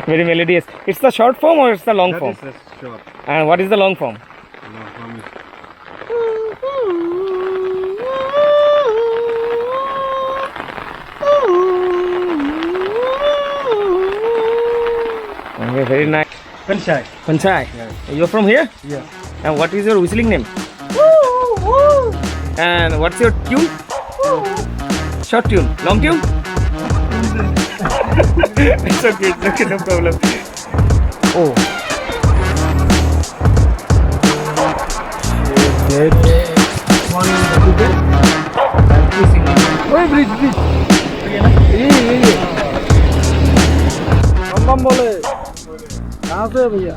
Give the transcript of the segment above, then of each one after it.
Very melodious. It's the short form or it's the long form? That is short. And what is the long form? Long form is Okay, very nice. Panchai. Panchai. Yes. You're from here? Yes. And what is your whistling name? And what's your tune? Short tune. Long tune? It's okay, no problem. Oh. One double bed and 3 single. Wait, bridge. हम बोले कहाँ से है भैया?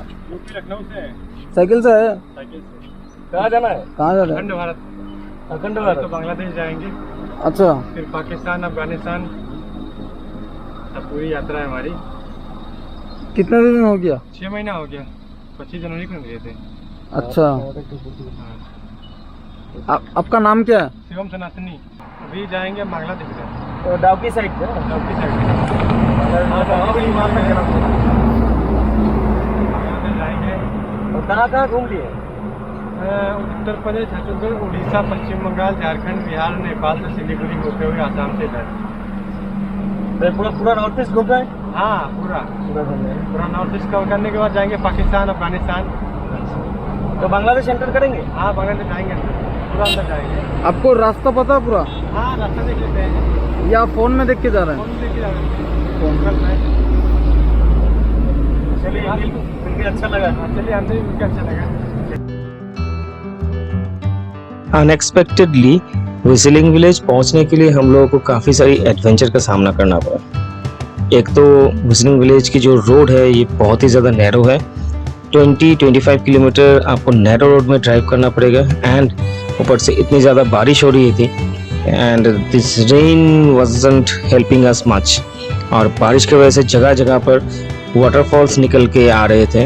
लखनऊ से है। Cycle से है? साइकिल से। कहाँ जाना है? कहाँ जा रहे अखंड हैं? भारत। अखंड तो बांग्लादेश जाएंगे, अच्छा, फिर पाकिस्तान, अफगानिस्तान, सब पूरी यात्रा है हमारी। कितने दिन हो गया? 6 महीना हो गया। 25 जनवरी को गए थे। अच्छा, आपका नाम क्या है? शिवम सनातनी। अभी जाएंगे बांग्लादेश में। तो डाउकी साइड से? डाउकी साइड बांग्लादेश जाएंगे। और कहाँ घूम लिए? उत्तर प्रदेश, छत्तीसगढ़, उड़ीसा, पश्चिम बंगाल, झारखंड, बिहार, नेपाल से सिलीगुड़ी होते हुए आसाम से इधर। पूरा नॉर्थ ईस्ट घूम रहे हैं? हाँ, पूरा नॉर्थ ईस्ट कवर करने के बाद जाएंगे पाकिस्तान, अफगानिस्तान। तो बांग्लादेश एंटर करेंगे? हाँ, बांग्लादेश जाएंगे, पूरा अंदर जाएंगे। आपको रास्ता पता है पूरा? हाँ, रास्ता देख लेते हैं। या फोन में देख के जा रहे हैं? फोन में देख के जा रहे हैं। फोन कर रहे हैं। चलिए, मिलकर अच्छा लगा। चलिए, हमसे भी मिलकर अच्छा लगा। अनएक्सपेक्टेडली व्हिसलिंग विलेज पहुंचने के लिए हम लोगों को काफ़ी सारी एडवेंचर का सामना करना पड़ा। एक तो व्हिसलिंग विलेज की जो रोड है ये बहुत ही ज़्यादा नैरो है। 20-25 किलोमीटर आपको नैरो रोड में ड्राइव करना पड़ेगा एंड ऊपर से इतनी ज़्यादा बारिश हो रही थी and this rain wasn't helping us much. और बारिश की वजह से जगह जगह पर वाटरफॉल्स निकल के आ रहे थे।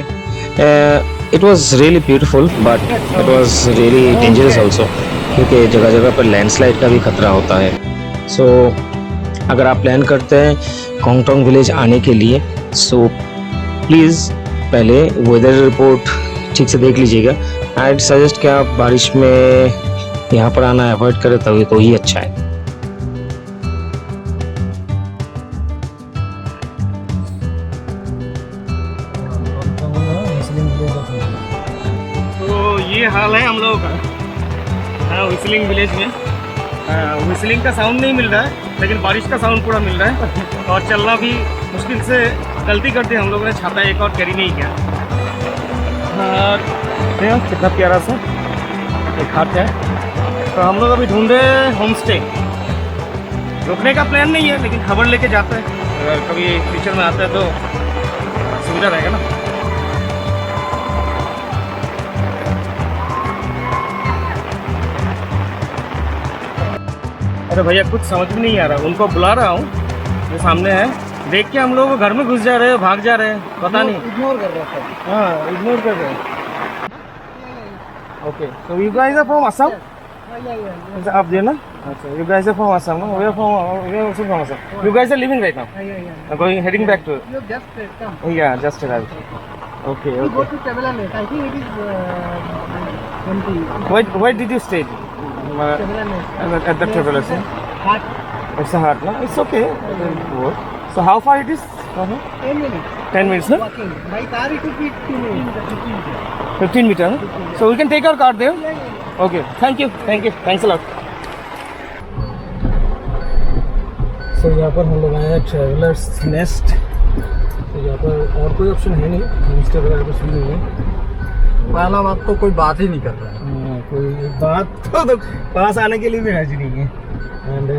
It was really beautiful, but it was really dangerous also, क्योंकि जगह जगह पर लैंडस्लाइड का भी खतरा होता है। So अगर आप प्लान करते हैं कोंगटोंग विलेज आने के लिए, so प्लीज़ पहले वेदर रिपोर्ट ठीक से देख लीजिएगा। आई सजेस्ट कि आप बारिश में यहाँ पर आना अवॉइड करें तभी तो ही अच्छा है। तो ये हाल है हम लोगों का व्हिसलिंग विलेज में। व्हिसलिंग का साउंड नहीं मिल रहा है, लेकिन बारिश का साउंड पूरा मिल रहा है और चलना भी मुश्किल से। गलती करते हम लोगों ने छाता एक और कैरी नहीं किया। और कितना प्यारा सा एक हाट है। तो हम लोग अभी ढूंढ रहे हैं होम स्टे। रुकने का प्लान नहीं है, लेकिन खबर लेके जाते हैं। अगर कभी फ्यूचर में आता है तो सुविधा रहेगा ना। अरे भैया कुछ समझ में नहीं आ रहा, उनको बुला रहा हूँ, जो सामने है, देख के हम लोग घर में घुस जा रहे हैं, भाग जा रहे हैं, पता नहीं। इग्नोर कर रहा था। हाँ, इग्नोर कर रहे हैं। Okay, so you guys are from Assam? आप जो ना, अच्छा, you guys are from Assam, no? We are also from Assam. You guys are living right now? Heading back to? You just come. Yeah, just arrived. Okay, You go okay. to Traveler. I think it is 20. Where did you stay? At the Travelers. Hut. It's a hut, no? It's okay. So how far it is? 10 minutes. 10 minutes, no? Walking. By car it will be 15 minutes. 15 meters. No? So we can take our car there? Okay. Thank you. Thanks a lot. So यहाँ पर हम लोग आए हैं travellers nest. तो यहाँ पर और कोई ऑप्शन है नहीं, होमस्टे वगैरह कुछ भी नहीं है। पहला बात तो कोई बात ही नहीं कर रहा है। कोई बात तो पास आने के लिए भी राजी नहीं है। एंड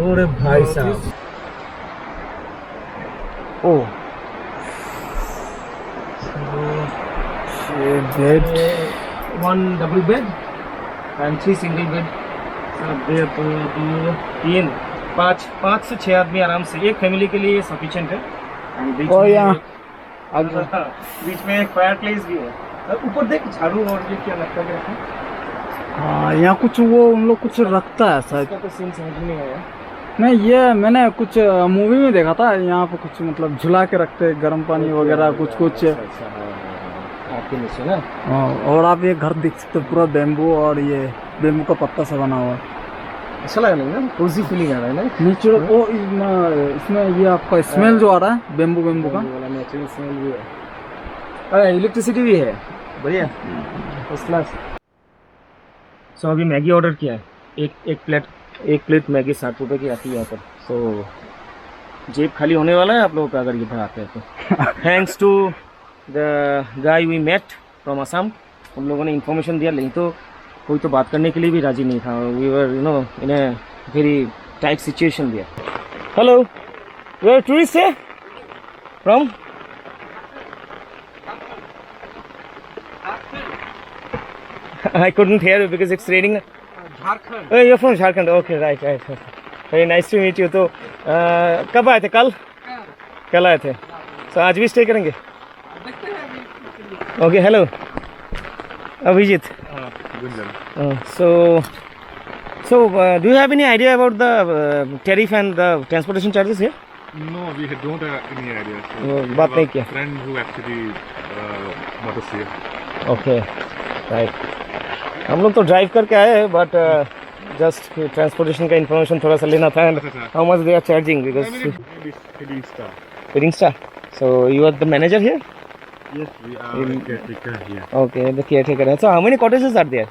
और भाई साहब, oh bed, 1 double bed and 3 single bed. तीन 5 से 6 आदमी आराम से, एक फैमिली के लिए सफिशिएंट है। बीच में एक फायर प्लेस भी है। ऊपर देख झाड़ू और ये क्या लगता है। हाँ, यहाँ कुछ वो उन लोग कुछ रखता है शायद। इसका तो सीन समझ नहीं आया। नहीं, ये मैंने कुछ मूवी में देखा था, यहाँ पे कुछ मतलब झुला के रखते गर्म पानी वगैरह कुछ कुछ। आपके नीचे ना। और आप ये घर देख सकते हो, पूरा बेम्बू और ये बेम्बू का पत्ता से बना हुआ है। अच्छा लग रहा है ना, कोजी फीलिंग आ रहा है ना नेचुरल। ओ इसमें ये आपका स्मेल जो आ रहा है बेम्बू का नेचुरल स्मेल भी है, इलेक्ट्रिसिटी भी है, बढ़िया फर्स्ट क्लास। सो अभी मैगी ऑर्डर किया है, एक प्लेट मैगी 60 रुपये की आती है यहाँ पर। सो जेब खाली होने वाला है आप लोगों का अगर इधर आते हैं तो। Thanks to the guy we met from Assam, उन लोगों ने इन्फॉर्मेशन दिया, नहीं तो कोई तो बात करने के लिए भी राजी नहीं था। We were you know in a very tight situation दिया। हेलो, यू आर टूरिस्ट है from? I couldn't hear you because it's raining. Jharkhand. Oh, you're from Jharkhand. Okay, right. Very nice to meet you. तो कब आए थे? कल आए थे। So आज भी स्टे करेंगे? Okay, hello. Abhijit. So do you have any idea about the tariff and the transportation charges here? No, we don't have any idea. बात नहीं किया. Friend who actually bought us here. Okay, right. हम लोग तो drive करके आए हैं, but just transportation का इन्फॉर्मेशन थोड़ा सा लेना था। And how much they are charging because feeding star. So you are the manager here? Yes, we are caretaker here. Okay, the caretaker. So how many cottages are there?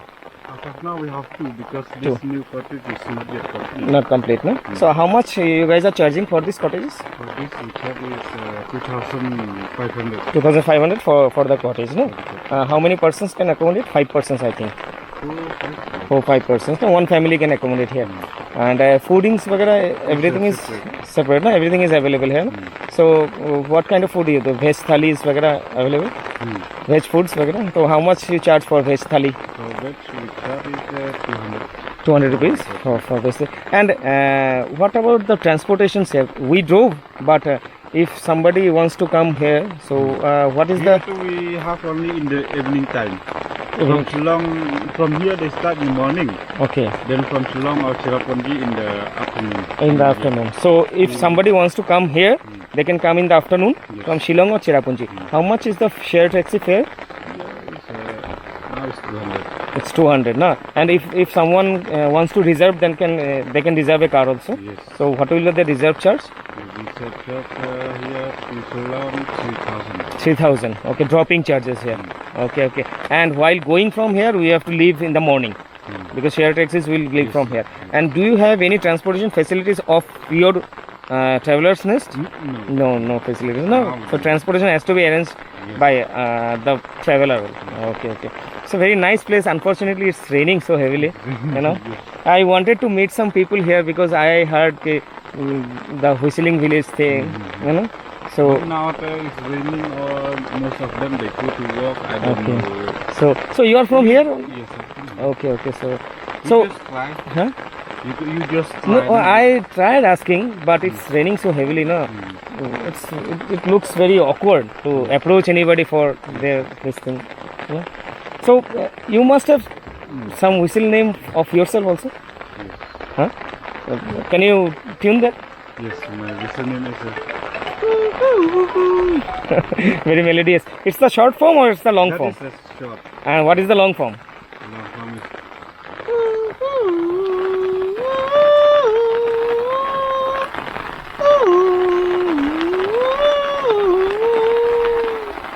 As of now, we have two because this new cottage is not yet complete. Not complete, no? So how much you guys are charging for these cottages? For this, we charge is 2,500. 2,500 for the cottage, no? How many persons can accommodate? 5 persons, I think. 4-5 persons. So one family can accommodate here. And foodings, everything is separate, no? Everything is available here, no? So what kind of food do you do? Veg thalis, available? Veg foods, So how much you charge for veg thali? For veg, we charge is 200. 200 rupees for veg. And what about the transportation here? We drove, but if somebody wants to come here, so what is the... We have only in the evening time. From Shillong, from here they start in the morning. Okay. Then from Shillong or Cherrapunji in the afternoon. In the afternoon. So if somebody wants to come here, they can come in the afternoon from Shillong or Cherrapunji. How much is the share taxi fare? Now it's 200. It's 200, no? And if someone wants to reserve, then they can reserve a car also. Yes. So what will be the reserve charge? The reserve charge here in Shillong 3,000. 3,000. Okay, dropping charges here. Okay. And while going from here, we have to leave in the morning because share taxis will leave from here. And do you have any transportation facilities of your traveler's nest? No facilities. No. So transportation has to be arranged by the traveler. Okay. It's a very nice place. Unfortunately, it's raining so heavily. You know, I wanted to meet some people here because I heard the whistling village thing. You know. So now it's raining, or most of them they go to work. I don't know. So you are from here? Yes. Okay. So You just try. Huh? You just try. No, I tried asking, but it's raining so heavily. No, it looks very awkward to approach anybody for this thing. Yeah. So you must have some whistle name of yourself also. Yes. Huh? Can you tune that? Yes, my whistle name is. Very melodious. It's the short form or it's the long form? That is short. And what is the long form? Long form is.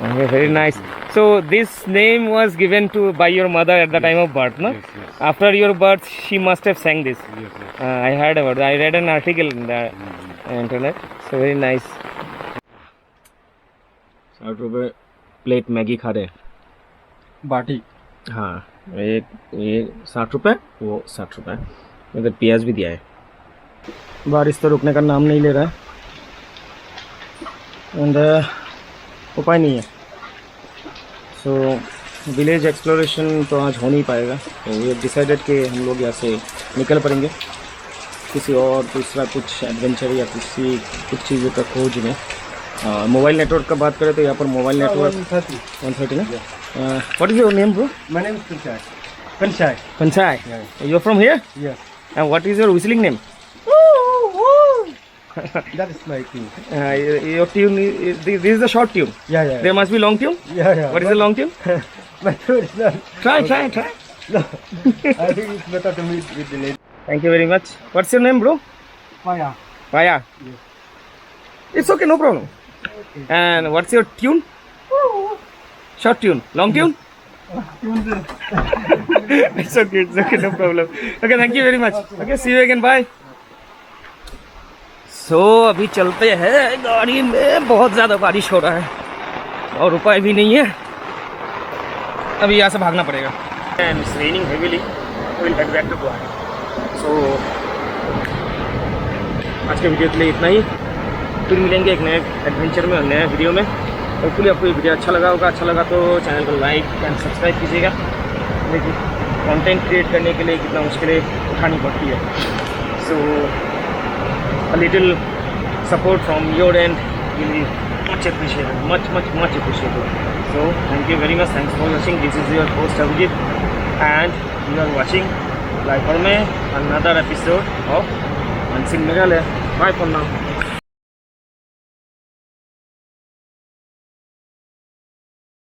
Okay, very nice. So this name was given by your mother at the time of birth, no? Yes. After your birth, she must have sang this. Yes. I heard about it. I read an article in the internet. So very nice. 60 रुपये plate Maggi खा रहे हैं बाटी। हाँ, ये 60 रुपये, वो 60 रुपये। इधर प्याज भी दिया है। बारिश तो रुकने का नाम नहीं ले रहा है एंड उपाय नहीं है। सो विलेज एक्सप्लोरेशन तो आज हो नहीं पाएगा, तो वी डिसाइडेड कि हम लोग यहाँ से निकल पड़ेंगे किसी और दूसरा कुछ एडवेंचर या कुछ चीज़ों का खोज में। मोबाइल नेटवर्क का बात करें तो यहाँ पर मोबाइल नेटवर्क 130 ना। What is your name bro? My name is Kansai. Kansai. You're from here? Yes. And what is your whistling name? That is my tune. Your tune, this is the short tune. Yeah, yeah. There must be long tune. Yeah. What is the long tune? My tune is not. Try. No. I think it's better to meet with the lady. Thank you very much. What's your name, bro? Paya. Paya. Yes. It's okay, no problem. And what's your tune? Short tune. Long tune? It's okay, no problem. Okay, thank you very much. Okay, see you again. Bye. So अभी चलते हैं, गाड़ी में बहुत ज़्यादा बारिश हो रहा है और उपाय भी नहीं है, अभी यहाँ से भागना पड़ेगा. And it's raining heavily. We'll head back to Guwahati. So आज के वीडियो के लिए इतना ही. फिर मिलेंगे एक नए एडवेंचर में और नए वीडियो में. होपफुली आपको ये वीडियो अच्छा लगा होगा. अच्छा लगा तो चैनल को लाइक एंड सब्सक्राइब कीजिएगा. देखिए कंटेंट क्रिएट करने के लिए कितना मुश्किलें उठानी पड़ती है. सो a little support from your end will be much appreciated, much appreciated. So thank you very much. Thanks for watching. This is your host Abhijit and you are watching Li-Polymer, another episode of Meghalaya. Bye for now.